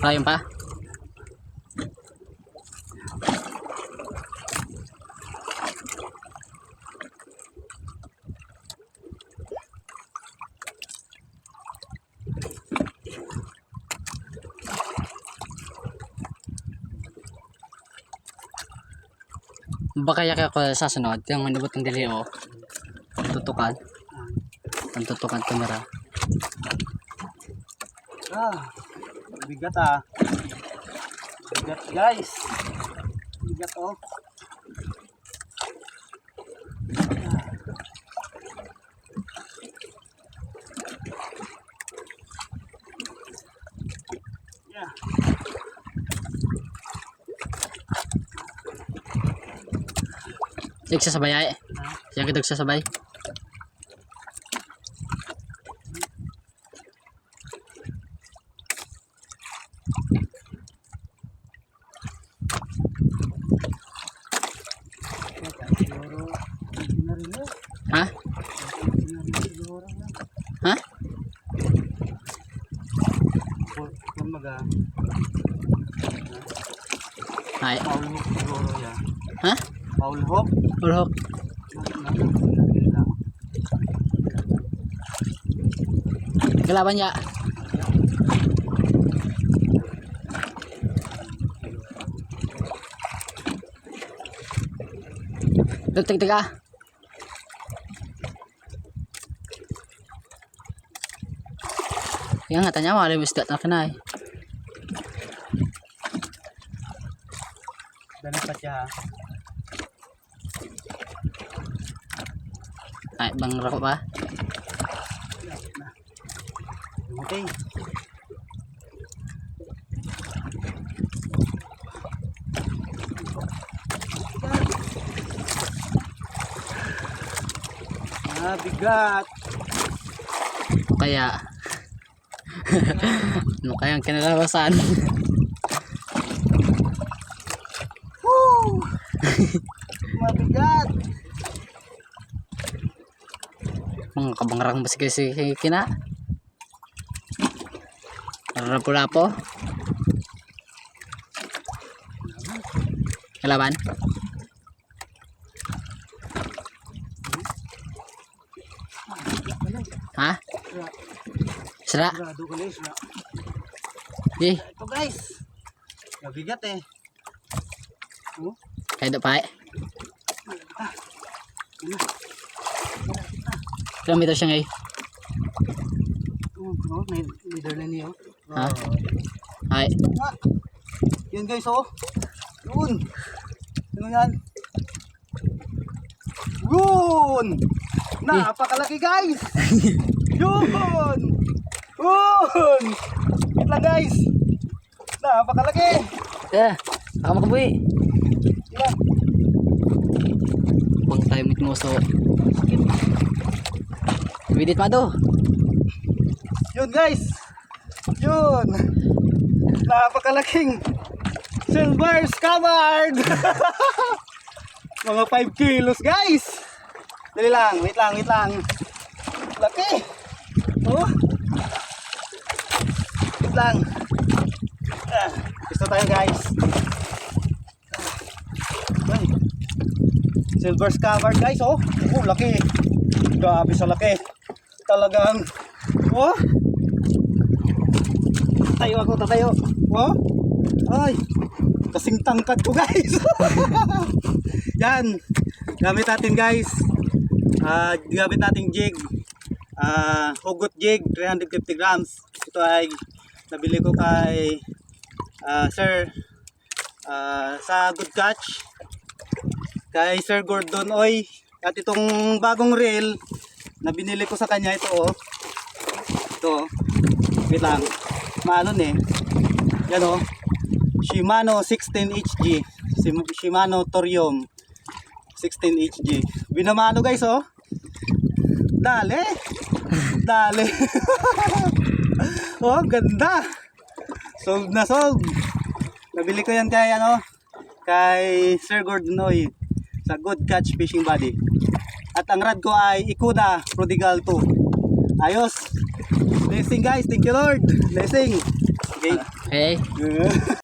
Ayun pa. Baka yak ako sa sunod yung manibot ng dili o tutukan ang tutukan kamera. Bigat ah. Bigat guys. Bigat oh. Yeah. Nagsasabay ay. Yang kita nagsasabay. Ha? Ha? Ay. Paul hook siguro yan. Ha? Paul hook. Ulhok. Kalaban niya. Tig-tig ah. Yang katanya malah mesti tak kenal. Dan pa siya. Ay, bang rokok pa? Okay. Bigat. Kaya ano kayang kinalabasan? Woo! Mabigat. Mga kabangarang basi kasi kina. Rapo-rapo. Kalaban. Ha? Sira. Grado ko guys. Eh, Ito guys. Mabigat eh. Oh. kaya pa eh. Ilang meter siya ngayon? Oh, leader na niyo. Ha? Ay. Yun guys oh. Yun. Ano yan? Yun. Napakalaki guys. Yun. Yun. Wait lang guys. Napakalaki. Eh, ako makabuhi. Yan. Bang tayo mitmoso. Bidit pa do. Yun guys. Yun. Napakalaking silver scabbard. Mga 5 kilos guys. Dali lang, wait lang. Laki. Oh. Wait lang. Gusto tayo guys. Ay. Silver scabbard guys oh. Oh, laki. Grabe sa laki. Talagang oh. Tatayo. Oh. Ay. Kasing tangkad ko guys. Yan. Gamit natin guys. Gamit nating jig. Hugot jig 350 grams. Ito ay nabili ko kay Sir sa Good Catch. Kay Sir Gordon Oy. At itong bagong reel na binili ko sa kanya ito oh. Ito. Wait lang. Maalon eh. Yan oh. Shimano 16HG. Shimano Thorium 16HG. Binamano guys oh. Dale. Oh, ganda. Sold na sold. Nabili ko yan kay ano, kay Sir Gordon Oy sa Good Catch Fishing Body. At ang rad ko ay Ikuda Prodigal 2. Ayos. Blessing guys. Thank you Lord. Blessing. Okay. Okay?